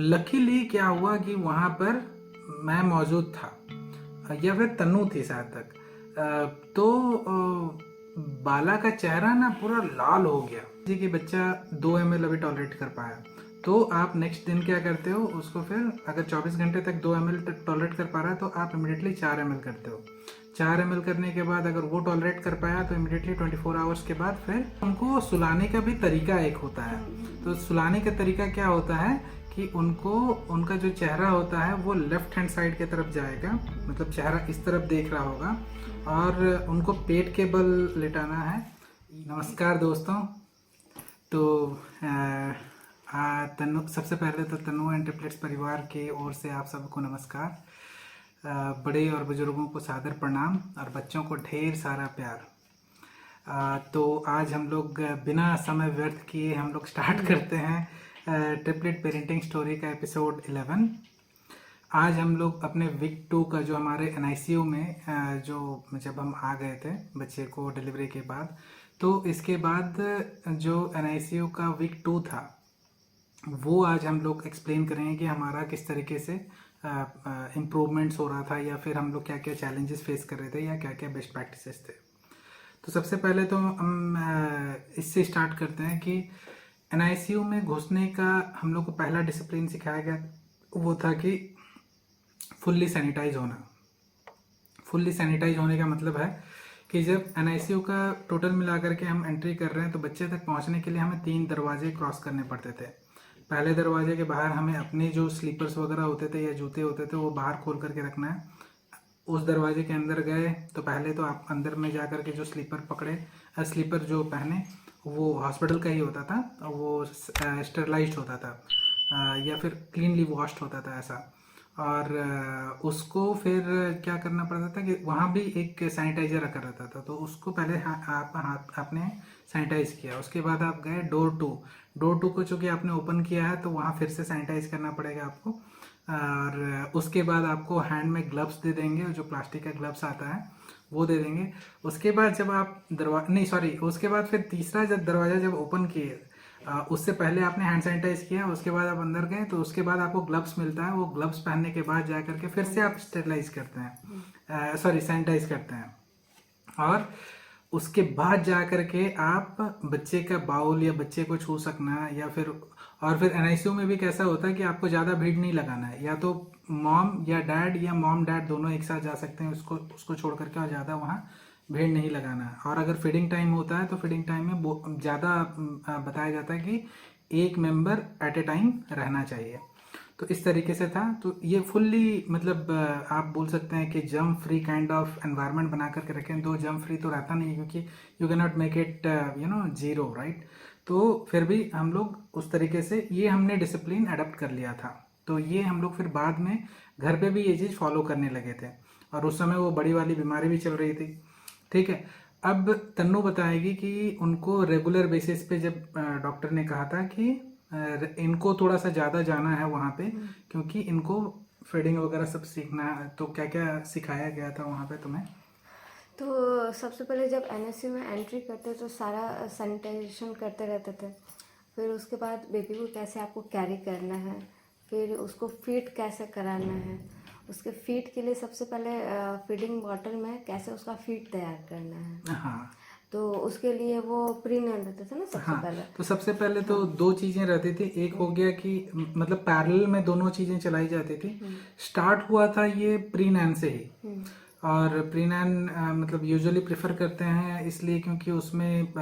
Luckily क्या हुआ कि वहाँ पर मैं मौजूद था या फिर तन्नू थी शायद तक। तो बाला का चेहरा ना पूरा लाल हो गया जी कि बच्चा 2 ml अभी टॉलरेट कर पाया। तो आप नेक्स्ट दिन क्या करते हो उसको, फिर अगर 24 घंटे तक 2 ml तक टॉलरेट कर पा रहा है तो आप इमिडिएटली 4 ml करते हो। 4 ml करने के बाद अगर वो टॉलरेट कर पाया तो इमिडिएटली 24 आवर्स के बाद फिर उनको सुलाने का भी तरीका एक होता है। तो सुलाने का तरीका क्या होता है कि उनको, उनका जो चेहरा होता है वो लेफ्ट हैंड साइड की तरफ जाएगा, मतलब चेहरा इस तरफ देख रहा होगा और उनको पेट के बल लेटाना है। नमस्कार दोस्तों। तो तन्नू, सबसे पहले तो तन्नू एंड ट्रिपलेट्स परिवार की ओर से आप सबको नमस्कार। बड़े और बुजुर्गों को सादर प्रणाम और बच्चों को ढेर सारा प्यार। तो आज हम लोग बिना समय व्यर्थ किए हम लोग स्टार्ट करते हैं ट्रिपलेट पेरेंटिंग स्टोरी का एपिसोड 11। आज हम लोग अपने वीक 2 का जो हमारे NICU में जो जब हम आ गए थे बच्चे को डिलीवरी के बाद, तो इसके बाद जो NICU का वीक 2 था वो आज हम लोग एक्सप्लेन करेंगे कि हमारा किस तरीके से इम्प्रूवमेंट्स हो रहा था या फिर हम लोग क्या क्या चैलेंजेस फेस कर रहे थे या क्या क्या बेस्ट प्रैक्टिसेस थे। तो सबसे पहले तो हम इससे स्टार्ट करते हैं कि NICU में घुसने का हम लोग को पहला डिसिप्लिन सिखाया गया, वो था कि फुल्ली सैनिटाइज होना। फुल्ली सैनिटाइज होने का मतलब है कि जब NICU का टोटल मिला करके हम एंट्री कर रहे हैं तो बच्चे तक पहुंचने के लिए हमें 3 दरवाजे क्रॉस करने पड़ते थे। पहले दरवाजे के बाहर हमें अपने जो स्लीपर्स वगैरह होते थे या जूते होते थे वो बाहर खोल करके रखना है। उस दरवाजे के अंदर गए तो पहले तो आप अंदर में जा कर के जो स्लीपर पकड़े, स्लीपर जो पहने वो हॉस्पिटल का ही होता था, वो स्टरलाइज्ड होता था या फिर क्लीनली वॉश्ड होता था ऐसा। और उसको फिर क्या करना पड़ता था कि वहाँ भी एक सैनिटाइजर रखा रहता था, तो उसको पहले आपने सैनिटाइज किया। उसके बाद आप गए डोर टू को चूँकि आपने ओपन किया है तो वहाँ फिर से सैनिटाइज करना पड़ेगा आपको। और उसके बाद आपको हैंड में ग्लव्स दे देंगे, जो प्लास्टिक का ग्लव्स आता है वो दे देंगे। उसके बाद जब आप उसके बाद फिर तीसरा जब दरवाज़ा जब ओपन किए, उससे पहले आपने हैंड सैनिटाइज किया, उसके बाद आप अंदर गए तो उसके बाद आपको ग्लव्स मिलता है। वो ग्लव्स पहनने के बाद जा करके फिर से आप स्टेरिलाइज करते हैं, सैनिटाइज करते हैं। और उसके बाद जा करके आप बच्चे का बाउल या बच्चे को छू सकना या फिर, और फिर NICU में भी कैसा होता है कि आपको ज़्यादा भीड़ नहीं लगाना है, या तो मॉम या डैड या मॉम डैड दोनों एक साथ जा सकते हैं उसको छोड़ करके, और ज़्यादा वहाँ भीड़ नहीं लगाना है। और अगर फीडिंग टाइम होता है तो फीडिंग टाइम में ज़्यादा बताया जाता है कि एक मेंबर एट ए टाइम रहना चाहिए। तो इस तरीके से था। तो ये फुल्ली मतलब आप बोल सकते हैं कि जम फ्री काइंड ऑफ एनवायरनमेंट बना करके रखें। दो जम फ्री तो रहता नहीं क्योंकि you can not make it zero, right. तो फिर भी हम लोग उस तरीके से ये हमने डिसिप्लिन अडॉप्ट कर लिया था। तो ये हम लोग फिर बाद में घर पे भी ये चीज़ फॉलो करने लगे थे, और उस समय वो बड़ी वाली बीमारी भी चल रही थी। ठीक है। अब तन्नू बताएगी कि उनको रेगुलर बेसिस पे जब डॉक्टर ने कहा था कि इनको थोड़ा सा ज़्यादा जाना है वहाँ पे क्योंकि इनको फीडिंग वगैरह सब सीखना है, तो क्या क्या सिखाया गया था वहाँ पे तुम्हें? तो सबसे पहले जब NICU में एंट्री करते तो सारा सैनिटाइजेशन करते रहते थे। फिर उसके बाद बेबी को कैसे आपको कैरी करना है, फिर उसको फीड कैसे कराना है, उसके फीड के लिए सबसे पहले फीडिंग बॉटल में कैसे उसका फीड तैयार करना है। हाँ, तो उसके लिए वो प्रीनेम रहते थे ना सबसे पहले। तो सबसे पहले तो 2 चीज़ें रहती थी। एक हो गया कि मतलब पैरेलल में दोनों चीज़ें चलाई जाती थी। स्टार्ट हुआ था ये प्री नैन से ही, और प्री नैन मतलब यूजुअली प्रेफर करते हैं इसलिए क्योंकि उसमें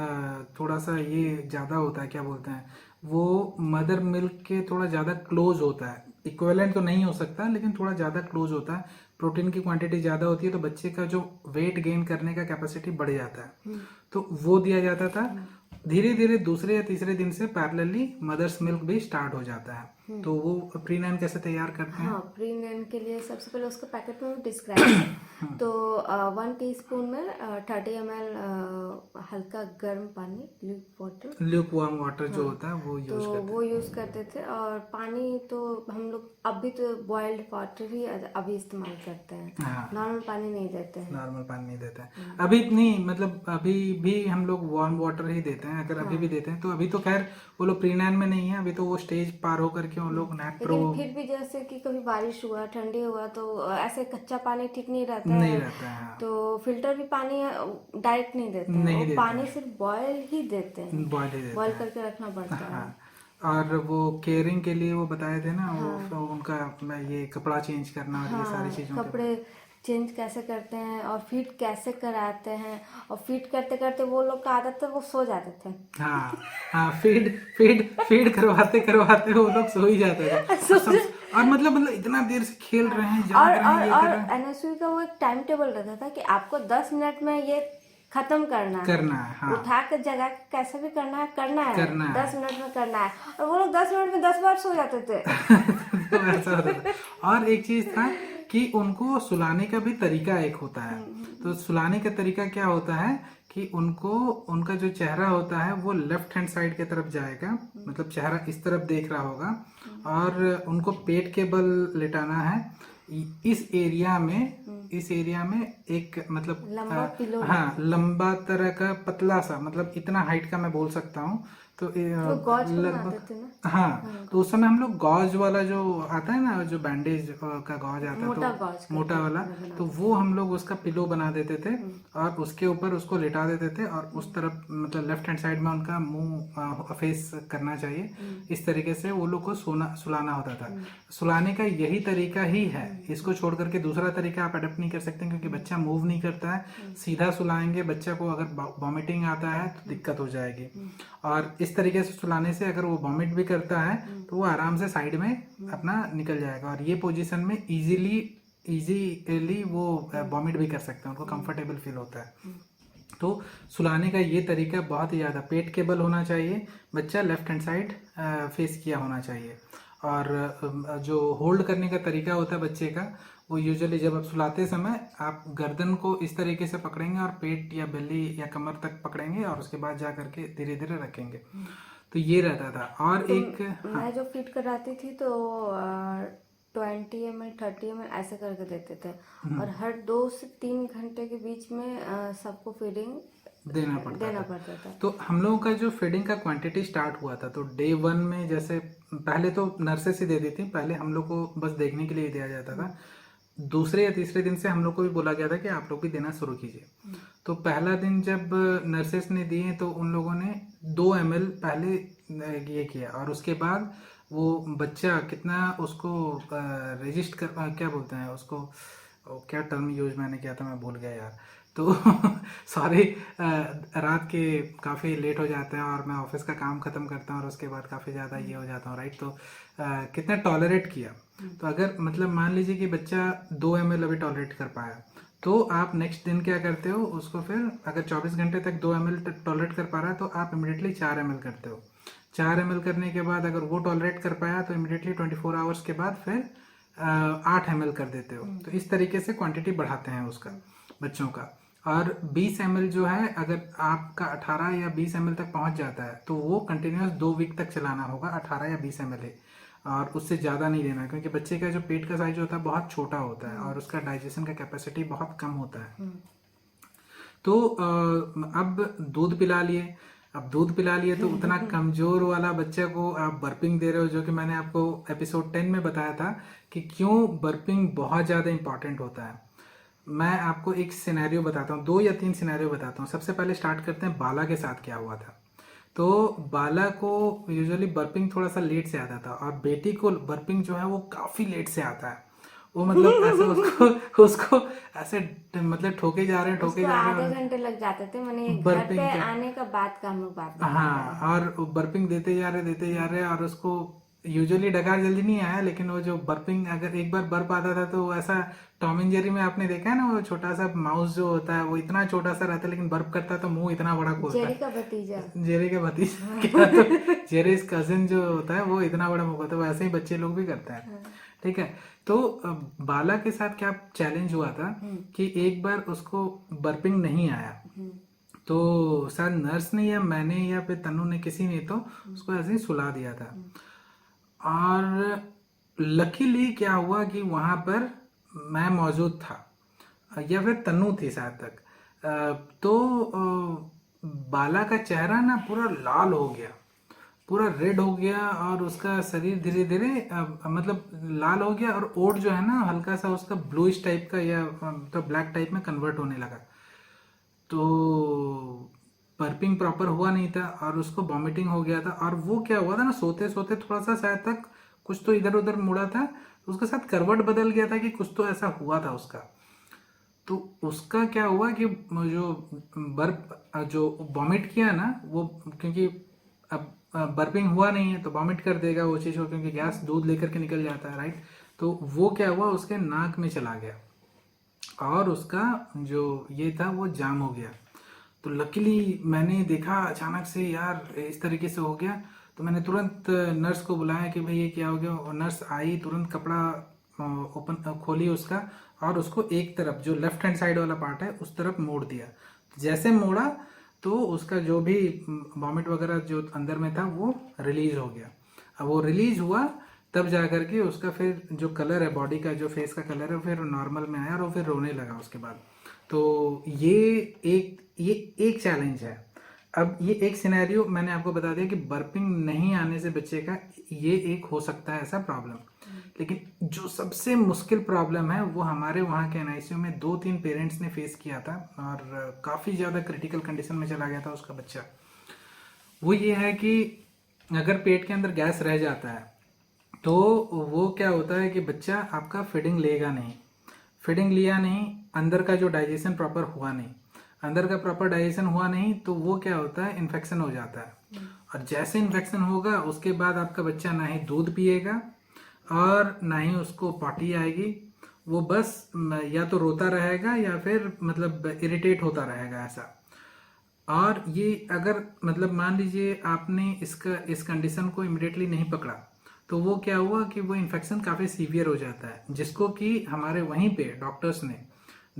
थोड़ा सा ये ज़्यादा होता है, क्या बोलते हैं वो, मदर मिल्क के थोड़ा ज़्यादा क्लोज होता है। इक्विवेलेंट तो नहीं हो सकता लेकिन थोड़ा ज़्यादा क्लोज होता है। प्रोटीन की क्वांटिटी ज़्यादा होती है तो बच्चे का जो वेट गेन करने का कैपेसिटी बढ़ जाता है, तो वो दिया जाता था। धीरे धीरे दूसरे या तीसरे दिन से पैरेलली मदर्स मिल्क भी स्टार्ट हो जाता है। तो वो प्री नैन कैसे तैयार करते हैं? हाँ, प्री नैन के लिए सबसे पहले उसके पैकेट में डिस्क्राइब है। तो 1 टीस्पून में 30 ml हल्का गर्म पानी, ल्यूक वार्म वाटर जो होता है वो यूज तो करते वो यूज़ करते थे। और पानी तो हम लोग अभी तो बॉइल्ड वाटर ही अभी इस्तेमाल करते हैं। हाँ, नॉर्मल पानी नहीं देते हैं। नॉर्मल पानी नहीं देते हैं अभी। नहीं, मतलब अभी भी हम लोग वार्म वाटर ही देते हैं। हैं, अगर अभी भी देते हैं तो अभी तो खैर वो लोग प्रीनैन में नहीं है, अभी तो वो स्टेज पार होकर के वो लोग नैट प्रो लेकिन फिर भी जैसे कि कभी बारिश हुआ, ठंडी हुआ, तो ऐसे कच्चा पानी ठीक नहीं रहता नहीं है। रहता है। हाँ, तो फिल्टर भी पानी डायरेक्ट नहीं देते हैं, नहीं वो देते पानी हैं, सिर्फ बॉयल ही देते हैं, बॉयल ही देते बॉयल हैं। करके रखना पड़ता है। हाँ, और वो केयरिंग के लिए वो बताए थे ना, वो हाँ। उनका मैं ये कपड़ा चेंज करना और ये सारी हाँ, चीज़ों के कपड़े चेंज कैसे करते हैं और फीड कैसे कराते हैं, और फीड करते करते वो लोग का आदत है वो सो जाते थे। हाँ हाँ, फीड फीड फीड करवाते करवाते वो लोग सो ही जाते थे। और मतलब इतना देर से खेल रहे हैं, जाग रहे हैं, ये कर रहे हैं। एनएसयू का वो एक टाइम टेबल रहता था कि आपको 10 मिनट में ये खत्म करना है। हाँ, उठा के जगह के कैसे भी करना है करना है। 10 मिनट में करना है, और वो लोग 10 मिनट में 10 बार सो जाते थे। तो ऐसा होता था। और एक चीज था कि उनको सुलाने का भी तरीका एक होता है। तो सुलाने का तरीका क्या होता है कि उनको, उनका जो चेहरा होता है वो लेफ्ट हैंड साइड की तरफ जाएगा, मतलब चेहरा इस तरफ देख रहा होगा, और उनको पेट के बल लेटाना है। इस एरिया में एक मतलब लंबा पिलो हाँ, लंबा तरह का पतला सा, मतलब इतना हाइट का मैं बोल सकता हूँ। तो तो गॉज बनाते थे ना। हाँ, तो उस समय हम लोग गॉज वाला जो आता है ना, जो बैंडेज का गॉज आता है, मोटा तो गॉज मोटा वाला, तो वो हम लोग उसका पिलो बना देते थे और उसके ऊपर उसको लिटा देते थे, और उस तरफ मतलब लेफ्ट हैंड साइड में उनका मुंह फेस करना चाहिए। इस तरीके से वो लोग को सुलाना होता था। सुलाने का यही तरीका ही है, इसको छोड़ करके दूसरा तरीका आप अडेप्ट नहीं कर सकते, क्योंकि बच्चा मूव नहीं करता है। सीधा सुलाएंगे बच्चा को, अगर वॉमिटिंग आता है तो दिक्कत हो जाएगी। और इस तरीके से सुलाने से अगर वो वॉमिट भी करता है तो वो आराम से साइड में अपना निकल जाएगा, और ये पोजीशन में इजीली वो वॉमिट भी कर सकते हैं, उनको कंफर्टेबल फील होता है। तो सुलाने का ये तरीका बहुत ही ज़्यादा पेट के बल होना चाहिए, बच्चा लेफ्ट हैंड साइड फेस किया होना चाहिए। और जो होल्ड करने का तरीका होता है बच्चे का, वो यूजुअली जब आप सुलाते समय आप गर्दन को इस तरीके से पकड़ेंगे और पेट या बेली या कमर तक पकड़ेंगे, और उसके बाद जा करके धीरे धीरे रखेंगे। तो ये रहता था। और तो एक मैं जो फीड कराती थी तो 20 ml 30 ml ऐसे करके देते थे, और हर 2 से 3 घंटे के बीच में सबको फीडिंग देना पड़ता था। तो हम लोगों का जो फीडिंग का क्वांटिटी स्टार्ट हुआ था, तो डे 1 में जैसे पहले तो नर्सेस ही देती थी, पहले हम लोग को बस देखने के लिए दिया जाता था। दूसरे या तीसरे दिन से हम लोग को भी बोला गया था कि आप लोग भी देना शुरू कीजिए। तो पहला दिन जब नर्सेस ने दिए तो उन लोगों ने 2 ml पहले ये किया, और उसके बाद वो बच्चा कितना उसको रजिस्ट कर, क्या बोलते हैं उसको, क्या टर्म यूज मैंने किया था मैं भूल गया यार। तो सॉरी, रात के काफ़ी लेट हो जाते हैं और मैं ऑफिस का काम ख़त्म करता हूँ और उसके बाद काफ़ी ज़्यादा ये हो जाता हूँ, राइट। तो कितना टॉलरेट किया, तो अगर मतलब मान लीजिए कि बच्चा 2 ml अभी टॉलरेट कर पाया, तो आप नेक्स्ट दिन क्या करते हो उसको, फिर अगर 24 घंटे तक 2 ml टॉलरेट कर पा रहा है तो आप इमिडिएटली 4 ml करते हो। 4 ml करने के बाद अगर वो टॉलरेट कर पाया तो इमिडिएटली 24 आवर्स के बाद फिर 8 ml कर देते हो। तो इस तरीके से क्वांटिटी बढ़ाते हैं उसका, बच्चों का। और 20 ml जो है, अगर आपका 18 या 20 ml तक पहुंच जाता है तो वो कंटिन्यूस 2 वीक तक चलाना होगा, 18 या 20 ml है, और उससे ज़्यादा नहीं देना, क्योंकि बच्चे का जो पेट का साइज होता है बहुत छोटा होता है और उसका डाइजेशन का कैपेसिटी बहुत कम होता है। तो अब दूध पिला लिए, तो उतना कमजोर वाला बच्चा को आप बर्पिंग दे रहे हो, जो कि मैंने आपको एपिसोड 10 में बताया था कि क्यों बर्पिंग बहुत ज़्यादा इंपॉर्टेंट होता है। मैं आपको एक सिनेरियो बताता हूँ, 2 या 3 सिनेरियो बताता हूँ। सबसे पहले स्टार्ट करते हैं बाला के साथ क्या हुआ था। तो बाला को यूजुअली बर्पिंग थोड़ा सा लेट से आता था, और बेटी को बर्पिंग जो है वो काफ़ी लेट से आता है। वो मतलब ऐसे उसको ऐसे मतलब ठोके जा रहे हैं आधे घंटे लग जाते थे, मैंने घर पे आने का बाद का हम लोग बात। हाँ, और बर्पिंग देते जा रहे, और उसको यूजुअली डकार जल्दी नहीं आया, लेकिन वो जो बर्पिंग, अगर एक बार बर्प आता था तो ऐसा टॉम एंड जेरी में आपने देखा है ना, वो छोटा सा माउस जो होता है वो इतना छोटा सा रहता है, लेकिन बर्प करता है तो मुंह इतना बड़ा खोलता है। जेरी का भतीजा क्या, तो जेरी's कजिन जो होता है वो इतना बड़ा मुंह होता है, वैसे ही बच्चे लोग भी करते हैं, ठीक है। तो बाला के साथ क्या चैलेंज हुआ था कि एक बार उसको बर्पिंग नहीं आया, तो शायद नर्स ने या मैंने या फिर तनु ने, किसी ने तो उसको ऐसे ही सुला दिया था। और लकीली क्या हुआ कि वहाँ पर मैं मौजूद था, या फिर तनु थी शायद तक। तो बाला का चेहरा ना पूरा लाल हो गया, पूरा रेड हो गया, और उसका शरीर धीरे धीरे मतलब लाल हो गया, और ओट जो है ना हल्का सा उसका ब्लूइश टाइप का या तो ब्लैक टाइप में कन्वर्ट होने लगा। तो बर्पिंग प्रॉपर हुआ नहीं था और उसको वॉमिटिंग हो गया था। और वो क्या हुआ था ना, सोते सोते थोड़ा सा शायद तक कुछ तो इधर उधर मुड़ा था, तो उसके साथ करवट बदल गया था कि कुछ तो ऐसा हुआ था उसका। तो उसका क्या हुआ कि जो बर्प जो वॉमिट किया ना वो, क्योंकि अब बर्पिंग हुआ नहीं है तो वॉमिट कर देगा वो चीज़ को, क्योंकि गैस दूध लेकर के निकल जाता है, राइट। तो वो क्या हुआ, उसके नाक में चला गया और उसका जो ये था वो जाम हो गया। तो लकीली मैंने देखा अचानक से यार इस तरीके से हो गया, तो मैंने तुरंत नर्स को बुलाया कि भाई ये क्या हो गया। और नर्स आई, तुरंत कपड़ा ओपन खोली उसका, और उसको एक तरफ जो लेफ्ट हैंड साइड वाला पार्ट है उस तरफ मोड़ दिया। जैसे मोड़ा तो उसका जो भी वॉमिट वगैरह जो अंदर में था वो रिलीज हो गया। अब वो रिलीज हुआ तब जा करके उसका फिर जो कलर है बॉडी का, जो फेस का कलर है, फिर नॉर्मल में आया और वो फिर रोने लगा उसके बाद। तो ये एक चैलेंज है। अब ये एक सिनेरियो मैंने आपको बता दिया कि बर्पिंग नहीं आने से बच्चे का ये एक हो सकता है ऐसा प्रॉब्लम। लेकिन जो सबसे मुश्किल प्रॉब्लम है वो हमारे वहाँ के एनआईसीयू में 2-3 पेरेंट्स ने फेस किया था, और काफ़ी ज़्यादा क्रिटिकल कंडीशन में चला गया था उसका बच्चा। वो ये है कि अगर पेट के अंदर गैस रह जाता है तो वो क्या होता है कि बच्चा आपका फीडिंग लेगा नहीं, फीडिंग लिया नहीं, अंदर का जो डाइजेशन प्रॉपर हुआ नहीं, अंदर का प्रॉपर डाइजेशन हुआ नहीं, तो वो क्या होता है, इन्फेक्शन हो जाता है। और जैसे इन्फेक्शन होगा उसके बाद आपका बच्चा ना ही दूध पिएगा और ना ही उसको पॉटी आएगी, वो बस या तो रोता रहेगा या फिर मतलब इरिटेट होता रहेगा ऐसा। और ये अगर मतलब मान लीजिए आपने इस कंडीशन को इमिडिएटली नहीं पकड़ा तो वो क्या हुआ कि वो इन्फेक्शन काफ़ी सीवियर हो जाता है, जिसको कि हमारे वहीं पे डॉक्टर्स ने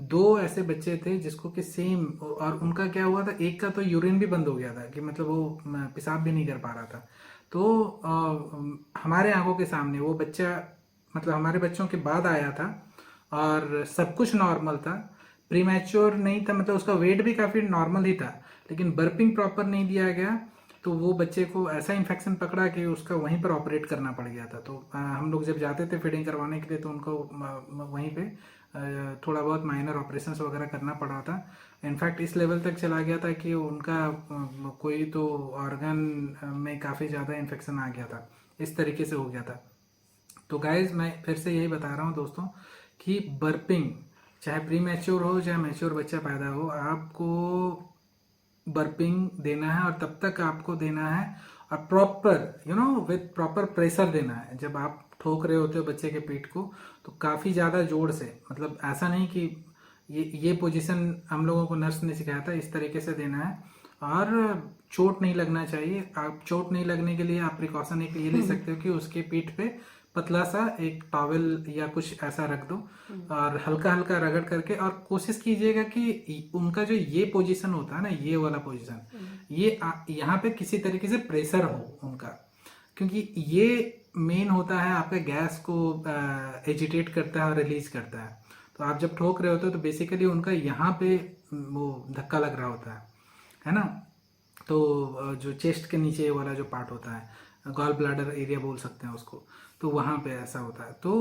2 ऐसे बच्चे थे जिसको कि सेम, और उनका क्या हुआ था, एक का तो यूरिन भी बंद हो गया था कि मतलब वो पेशाब भी नहीं कर पा रहा था। तो हमारे आंखों के सामने वो बच्चा मतलब हमारे बच्चों के बाद आया था और सब कुछ नॉर्मल था, प्रीमैच्योर नहीं था, मतलब उसका वेट भी काफ़ी नॉर्मल ही था, लेकिन बर्पिंग प्रॉपर नहीं दिया गया तो वो बच्चे को ऐसा इन्फेक्शन पकड़ा कि उसका वहीं पर ऑपरेट करना पड़ गया था। तो हम लोग जब जाते थे फीडिंग करवाने के लिए तो उनको वहीं पे थोड़ा बहुत माइनर ऑपरेशंस वगैरह करना पड़ा था। इनफैक्ट इस लेवल तक चला गया था कि उनका कोई तो ऑर्गन में काफ़ी ज़्यादा इन्फेक्शन आ गया था, इस तरीके से हो गया था। तो गाइज मैं फिर से यही बता रहा हूँ दोस्तों कि बर्पिंग चाहे प्री मैच्योर हो चाहे मैच्योर बच्चा पैदा हो, आपको बर्पिंग देना है और तब तक आपको देना है, और प्रॉपर विद प्रॉपर प्रेशर देना है। जब आप ठोक रहे होते हो बच्चे के पीठ को तो काफ़ी ज़्यादा जोर से, मतलब ऐसा नहीं कि ये पोजीशन हम लोगों को नर्स ने सिखाया था, इस तरीके से देना है और चोट नहीं लगना चाहिए। आप चोट नहीं लगने के लिए आप प्रिकॉशन एक ये ले सकते हो कि उसके पीठ पे पतला सा एक टॉवेल या कुछ ऐसा रख दो और हल्का हल्का रगड़ करके, और कोशिश कीजिएगा कि उनका जो ये पोजीशन होता है ना, ये वाला पोजीशन, ये यहाँ पे किसी तरीके से प्रेशर हो उनका, क्योंकि ये मेन होता है आपके गैस को एजिटेट करता है और रिलीज करता है। तो आप जब ठोक रहे होते हो तो बेसिकली उनका यहाँ पे वो धक्का लग रहा होता है ना। तो जो चेस्ट के नीचे वाला जो पार्ट होता है, गॉल ब्लैडर एरिया बोल सकते हैं उसको, तो वहाँ पे ऐसा होता है। तो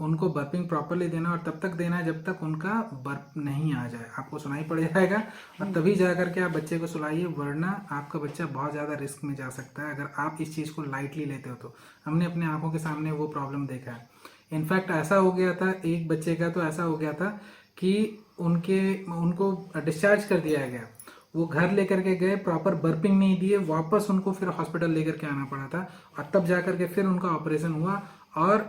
उनको बर्पिंग प्रॉपरली देना और तब तक देना है जब तक उनका बर्प नहीं आ जाए, आपको सुनाई पड़ जाएगा और तभी जा करके आप बच्चे को सुलाइए, वरना आपका बच्चा बहुत ज़्यादा रिस्क में जा सकता है अगर आप इस चीज़ को लाइटली लेते हो तो। हमने अपने आंखों के सामने वो प्रॉब्लम देखा है। इनफैक्ट ऐसा हो गया था एक बच्चे का, तो ऐसा हो गया था कि उनको डिस्चार्ज कर दिया गया, वो घर लेकर के गए, प्रॉपर बर्पिंग नहीं दिए, वापस उनको फिर हॉस्पिटल लेकर के आना पड़ा था और तब जाकर के फिर उनका ऑपरेशन हुआ। और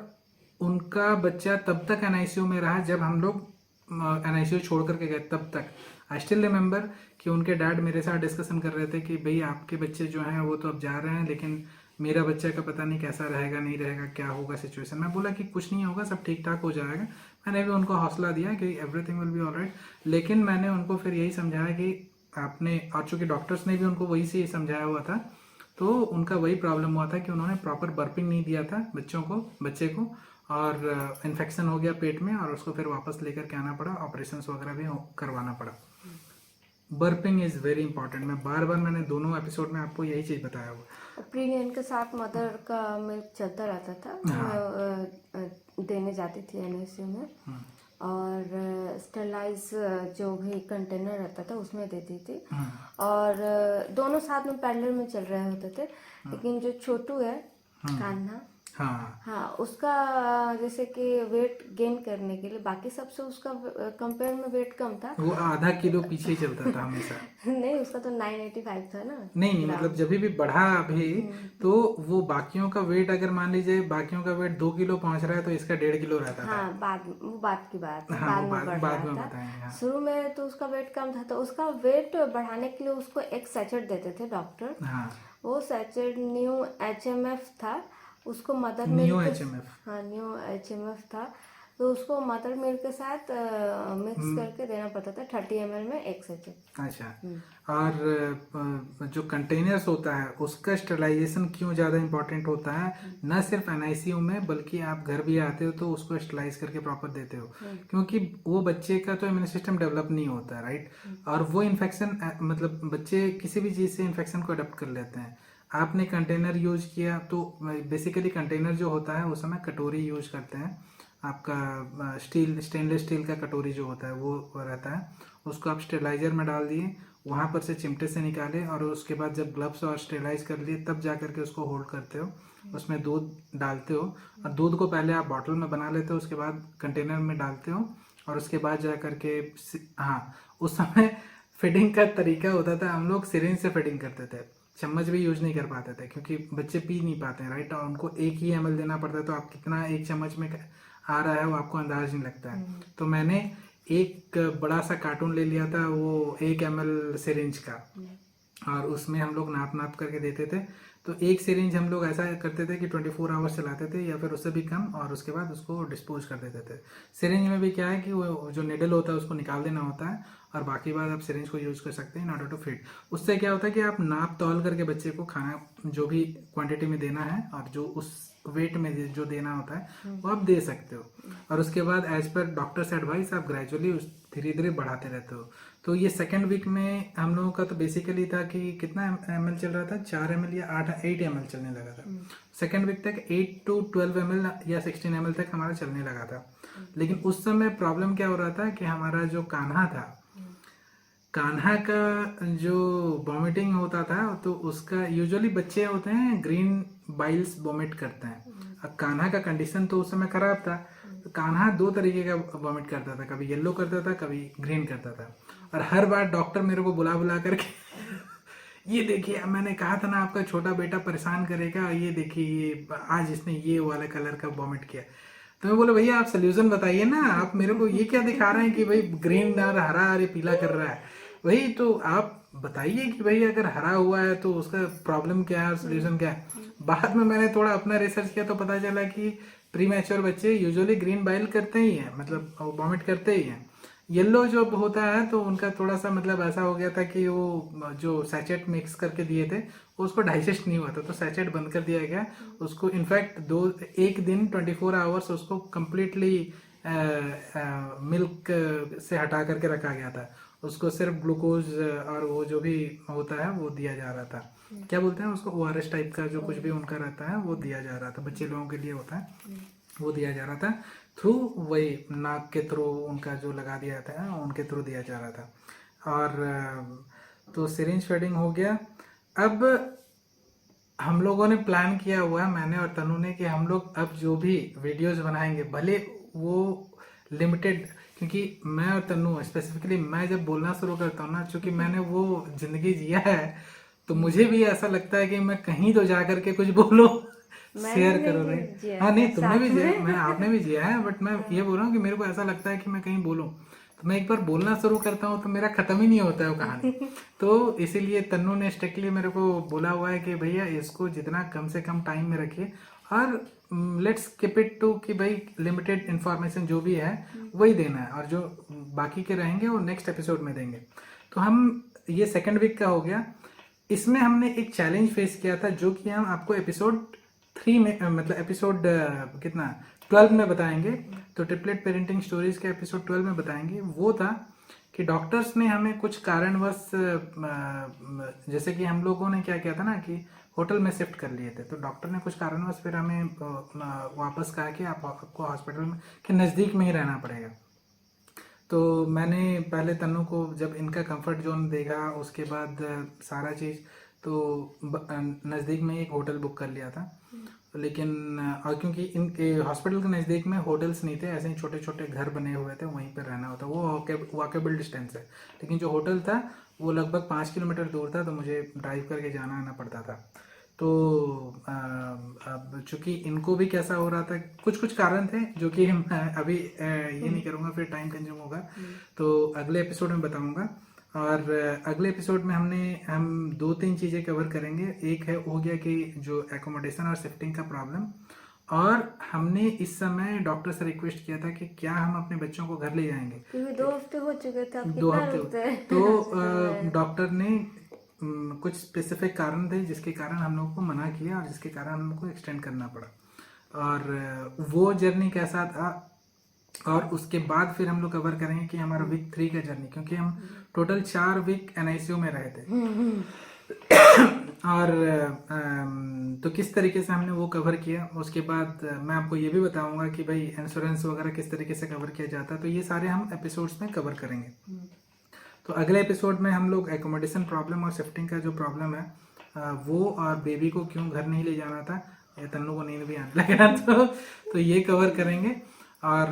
उनका बच्चा तब तक एनआईसीयू में रहा जब हम लोग एनआईसीयू छोड़ करके गए तब तक। आई स्टिल रिमेंबर कि उनके डैड मेरे साथ डिस्कशन कर रहे थे कि भाई आपके बच्चे जो हैं वो तो अब जा रहे हैं, लेकिन मेरा बच्चा का पता नहीं कैसा रहेगा, नहीं रहेगा, क्या होगा सिचुएशन। मैं बोला कि कुछ नहीं होगा, सब ठीक ठाक हो जाएगा। मैंने भी उनको हौसला दिया कि एवरीथिंग विल बी ऑलराइट, लेकिन मैंने उनको फिर यही समझाया कि आपने, और चूंकि डॉक्टर्स ने भी उनको वही से समझाया हुआ था, तो उनका वही प्रॉब्लम हुआ था कि उन्होंने प्रॉपर बर्पिंग नहीं दिया था बच्चे को और इन्फेक्शन हो गया पेट में और उसको फिर वापस लेकर के आना पड़ा, ऑपरेशंस वगैरह भी करवाना पड़ा। Burping is very important. मैं बार बार मैंने दोनों एपिसोड में आपको यही चीज़ बताया हुआ। प्रीनियन के साथ मदर का मिल्क चलता रहता था। मैं देने जाती थी एनएसयू में, और स्टेरलाइज जो भी कंटेनर रहता था उसमें देती थी, और दोनों साथ में पैरेलल में चल रहे होते थे। लेकिन जो छोटू है कान्हा, हाँ उसका जैसे कि वेट गेन करने के लिए बाकी सबसे उसका कंपेयर में वेट कम था। वो आधा किलो पीछे चलता था हमेशा। नहीं, उसका तो 985 था ना। नहीं मतलब जब भी बढ़ा अभी, तो वो बाकियों का वेट, अगर मान लीजिए बाकियों का वेट 2 किलो पहुंच रहा है तो इसका 1.5 किलो रहता था। हाँ, वो बात की बात है, हाँ, बाद में बढ़ बाद में रहा था। बताएंगे। हाँ। शुरू में तो उसका वेट कम था, तो उसका वेट बढ़ाने के लिए उसको एक सैचेट देते थे डॉक्टर। हाँ, वो सैचेट न्यू HMF था, उसको मदर न्यू मिल्क, HMF। हाँ न्यू HMF था, तो उसको मदर मिल्क के साथ मिक्स करके देना पड़ता था 30 ml में एक सैचेट। अच्छा, और जो कंटेनर्स होता है उसका स्टरलाइजेशन क्यों ज़्यादा इंपॉर्टेंट होता है, न सिर्फ NICU में बल्कि आप घर भी आते हो तो उसको स्टरलाइज करके प्रॉपर देते हो, क्योंकि वो बच्चे का तो इम्यून सिस्टम डेवलप नहीं होता, राइट। और वो इन्फेक्शन, मतलब बच्चे किसी भी चीज़ से इन्फेक्शन को अडॉप्ट कर लेते हैं। आपने कंटेनर यूज किया तो बेसिकली कंटेनर जो होता है उस समय कटोरी यूज करते हैं, आपका स्टेनलेस स्टील का कटोरी जो होता है वो रहता है, उसको आप स्टेलाइजर में डाल दिए, वहाँ पर से चिमटे से निकाले, और उसके बाद जब ग्लव्स और स्टेलाइज कर लिए तब जा करके उसको होल्ड करते हो, उसमें दूध डालते हो, और दूध को पहले आप बॉटल में बना लेते हो, उसके बाद कंटेनर में डालते हो, और उसके बाद जा करके हाँ, उस समय फीडिंग का तरीका होता था, हम लोग सिरिंज से फीडिंग करते थे, चम्मच भी यूज नहीं कर पाते थे क्योंकि बच्चे पी नहीं पाते हैं, राइट। और उनको 1 ही ml देना पड़ता है, तो आप कितना एक चम्मच में आ रहा है वो आपको अंदाज नहीं लगता है। तो मैंने एक बड़ा सा कार्टून ले लिया था, वो 1 ml सिरिंज का, और उसमें हम लोग नाप करके देते थे। तो एक सिरिंज हम लोग ऐसा करते थे कि 24 आवर्स चलाते थे या फिर उससे भी कम, और उसके बाद उसको डिस्पोज कर देते थे। सिरिंज में भी क्या है कि वो जो निडल होता है उसको निकाल देना होता है, और बाकी बात आप सिरिंज को यूज कर सकते हैं इन ऑर्डर टू फीड। उससे क्या होता है कि आप नाप तौल करके बच्चे को खाना जो भी क्वांटिटी में देना है और जो उस वेट में जो देना होता है वो आप दे सकते हो, और उसके बाद एज पर डॉक्टर्स एडवाइस आप ग्रेजुअली धीरे धीरे बढ़ाते रहते हो। तो ये सेकेंड वीक में हम लोगों का तो बेसिकली था कि कितना ml चल रहा था, 4 ml या 8 ml चलने लगा था। सेकेंड वीक तक 8 to 12 ml या 16 ml तक हमारा चलने लगा था। लेकिन उस समय प्रॉब्लम क्या हो रहा था कि हमारा जो कान्हा था, कान्हा का जो वॉमिटिंग होता था, तो उसका यूजुअली बच्चे होते हैं ग्रीन बाइल्स वॉमिट करते हैं। अब कान्हा का कंडीशन तो उस समय खराब था, तो कान्हा 2 तरीके का वॉमिट करता था, कभी येलो करता था, कभी ग्रीन करता था। और हर बार डॉक्टर मेरे को बुला करके ये देखिए, मैंने कहा था ना आपका छोटा बेटा परेशान करेगा, ये देखिए ये आज इसने ये वाला कलर का वॉमिट किया। तो मैं बोला भैया आप सोल्यूशन बताइए ना, आप मेरे को ये क्या दिखा रहे हैं कि भाई ग्रीन और हरा और ये पीला कर रहा है, वही तो आप बताइए कि भाई अगर हरा हुआ है तो उसका प्रॉब्लम क्या है, सोल्यूशन क्या है। बाद में मैंने थोड़ा अपना रिसर्च किया तो पता चला कि प्री मैच्योर बच्चे यूजुअली ग्रीन बाइल करते ही हैं, मतलब वॉमिट करते ही हैं। येलो जो होता है तो उनका थोड़ा सा मतलब ऐसा हो गया था कि वो जो सैचेट मिक्स करके दिए थे उसको डाइजेस्ट नहीं हुआ था, तो सैचेट बंद कर दिया गया उसको। इनफैक्ट एक दिन 24 आवर्स उसको कम्प्लीटली मिल्क से हटा करके रखा गया था, उसको सिर्फ ग्लूकोज और वो जो भी होता है वो दिया जा रहा था, क्या बोलते हैं उसको, ORS टाइप का जो कुछ भी उनका रहता है वो दिया जा रहा था, बच्चे लोगों के लिए होता है वो दिया जा रहा था, थ्रू वही नाक के थ्रू उनका जो लगा दिया था उनके थ्रू दिया जा रहा था। और तो सिरिंज फीडिंग हो गया। अब हम लोगों ने प्लान किया हुआ है, मैंने और तनु ने, कि हम लोग अब जो भी वीडियोस बनाएंगे भले वो लिमिटेड, क्योंकि मैं और तनु स्पेसिफिकली मैं जब बोलना शुरू करता हूँ ना, चूंकि मैंने वो जिंदगी जिया है तो मुझे भी ऐसा लगता है कि मैं कहीं तो जा करके कुछ बोलो, शेयर करो, राइट। हाँ नहीं, तुमने भी जिया, मैं आपने भी जिया है, बट मैं ये बोल रहा हूँ कि मेरे को ऐसा लगता है कि मैं कहीं बोलूँ, तो मैं एक बार बोलना शुरू करता हूँ तो मेरा खत्म ही नहीं होता है वो कहानी। तो इसीलिए तन्नू ने स्ट्रिक्टली मेरे को बोला हुआ है कि भैया इसको जितना कम से कम टाइम में रखिए, और लेट्स कीप इट टू कि भाई लिमिटेड इन्फॉर्मेशन जो भी है वही देना है, और जो बाकी के रहेंगे वो नेक्स्ट एपिसोड में देंगे। तो हम ये सेकेंड वीक का हो गया, इसमें हमने एक चैलेंज फेस किया था जो कि हम आपको एपिसोड 3 में मतलब एपिसोड कितना 12 में बताएंगे, तो ट्रिपलेट पेरेंटिंग स्टोरीज के एपिसोड 12 में बताएंगे। वो था कि डॉक्टर्स ने हमें कुछ कारणवश जैसे कि हम लोगों ने क्या किया था ना कि होटल में शिफ्ट कर लिए थे, तो डॉक्टर ने कुछ कारणवश फिर हमें वापस कहा कि आपको हॉस्पिटल में के नज़दीक में ही रहना पड़ेगा। तो मैंने पहले तन्नू को जब इनका कंफर्ट जोन देखा, उसके बाद सारा चीज़ तो नज़दीक में एक होटल बुक कर लिया था। लेकिन और क्योंकि इनके हॉस्पिटल के नज़दीक में होटल्स नहीं थे, ऐसे ही छोटे छोटे घर बने हुए थे, वहीं पर रहना होता, वो वॉकेबल डिस्टेंस है। लेकिन जो होटल था वो लगभग 5 किलोमीटर दूर था, तो मुझे ड्राइव करके जाना आना पड़ता था। तो अब चूँकि इनको भी कैसा हो रहा था, कुछ कुछ कारण थे जो कि मैं अभी ये नहीं करूँगा, फिर टाइम कंज्यूम होगा, तो अगले एपिसोड में बताऊँगा। और अगले एपिसोड में हम 2-3 चीज़ें कवर करेंगे। एक है हो गया कि जो एकोमोडेशन और शिफ्टिंग का प्रॉब्लम, और हमने इस समय डॉक्टर से रिक्वेस्ट किया था कि क्या हम अपने बच्चों को घर ले जाएंगे, क्योंकि 2 हफ्ते हो चुके थे, अब 2 कितना हफ्ते रुकते हैं? तो डॉक्टर ने कुछ स्पेसिफिक कारण थे जिसके कारण हम लोग को मना किया और जिसके कारण हम लोग को एक्सटेंड करना पड़ा। और वो जर्नी कैसा था, और उसके बाद फिर हम लोग कवर करेंगे कि हमारा वीक 3 का जर्नी, क्योंकि हम टोटल 4 वीक NICU में रहे थे। और तो किस तरीके से हमने वो कवर किया, उसके बाद मैं आपको ये भी बताऊंगा कि भाई इंश्योरेंस वगैरह किस तरीके से कवर किया जाता है, तो ये सारे हम एपिसोड्स में कवर करेंगे। तो अगले एपिसोड में हम लोग एकोमोडेशन प्रॉब्लम और शिफ्टिंग का जो प्रॉब्लम है वो, और बेबी को क्यों घर नहीं ले जाना था, या तन्नू को नींद भी आने लगा तो ये कवर करेंगे। और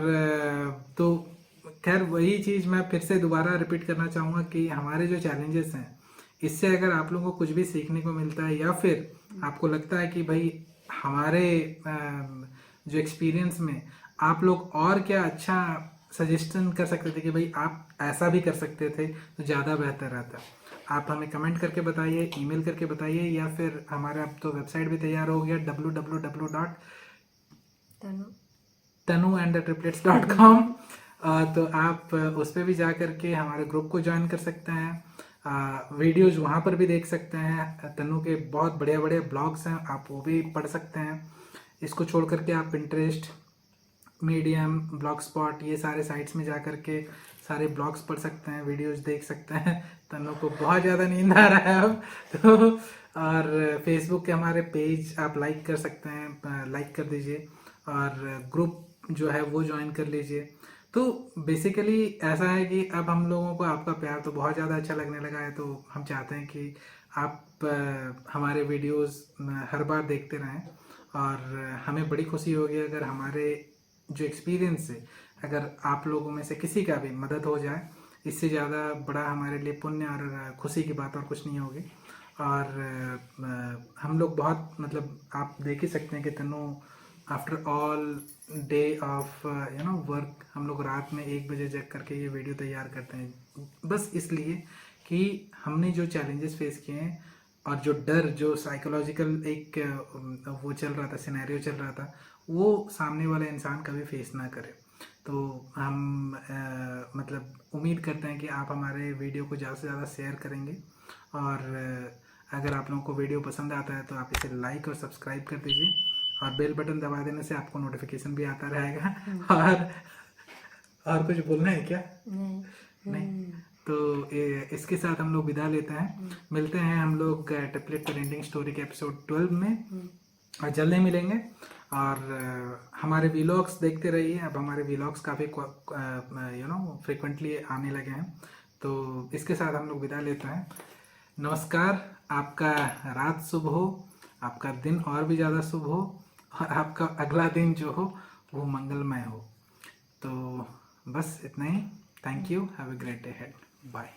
तो खैर वही चीज़ मैं फिर से दोबारा रिपीट करना चाहूँगा कि हमारे जो चैलेंजेस हैं, इससे अगर आप लोगों को कुछ भी सीखने को मिलता है, या फिर आपको लगता है कि भाई हमारे जो एक्सपीरियंस में आप लोग और क्या अच्छा सजेशन कर सकते थे कि भाई आप ऐसा भी कर सकते थे, तो ज़्यादा बेहतर रहता। आप हमें कमेंट करके बताइए, ईमेल करके बताइए, या फिर हमारा अब तो वेबसाइट भी तैयार हो गया www.tanuandthetriplets.com। तो आप उस पर भी जा करके हमारे ग्रुप को ज्वाइन कर सकते हैं। वीडियोज वहाँ पर भी देख सकते हैं। तनु के बहुत बढ़िया बढ़िया ब्लॉग्स हैं, आप वो भी पढ़ सकते हैं। इसको छोड़ करके आप पिंटरेस्ट, मीडियम, ब्लॉग स्पॉट, ये सारे साइट्स में जा करके सारे ब्लॉग्स पढ़ सकते हैं, वीडियोस देख सकते हैं। तनु को बहुत ज़्यादा नींद आ रहा है अब तो। और फेसबुक के हमारे पेज आप लाइक कर सकते हैं, लाइक कर दीजिए, और ग्रुप जो है वो ज्वाइन कर लीजिए। तो बेसिकली ऐसा है कि अब हम लोगों को आपका प्यार तो बहुत ज़्यादा अच्छा लगने लगा है, तो हम चाहते हैं कि आप हमारे वीडियोस हर बार देखते रहें, और हमें बड़ी खुशी होगी अगर हमारे जो एक्सपीरियंस है, अगर आप लोगों में से किसी का भी मदद हो जाए। इससे ज़्यादा बड़ा हमारे लिए पुण्य और खुशी की बात और कुछ नहीं होगी। और हम लोग बहुत, मतलब आप देख ही सकते हैं कि Tanu after all day of work, हम लोग रात में 1 बजे जग करके ये वीडियो तैयार करते हैं, बस इसलिए कि हमने जो चैलेंजेस फेस किए हैं, और जो डर, जो साइकोलॉजिकल एक वो चल रहा था, सिनेरियो चल रहा था, वो सामने वाला इंसान कभी फेस ना करे। तो हम मतलब उम्मीद करते हैं कि आप हमारे वीडियो को ज़्यादा से ज़्यादा शेयर करेंगे, और अगर आप लोगों को वीडियो पसंद आता है तो आप इसे लाइक और सब्सक्राइब कर दीजिए, और बेल बटन दबा देने से आपको नोटिफिकेशन भी आता रहेगा। और कुछ बोलना है क्या? नहीं। तो इसके साथ हम लोग विदा लेते हैं। मिलते हैं हम लोग टेम्पलेट पेरेंटिंग स्टोरी के एपिसोड 12 में, और जल्दी मिलेंगे। और हमारे व्लॉग्स देखते रहिए। अब हमारे व्लॉग्स काफ़ी फ्रिक्वेंटली आने लगे हैं। तो इसके साथ हम लोग विदा लेते हैं। नमस्कार, आपका रात शुभ हो, आपका दिन और भी ज़्यादा शुभ हो, और आपका अगला दिन जो हो वो मंगलमय हो। तो बस इतना ही। Thank you, have a great day head, bye.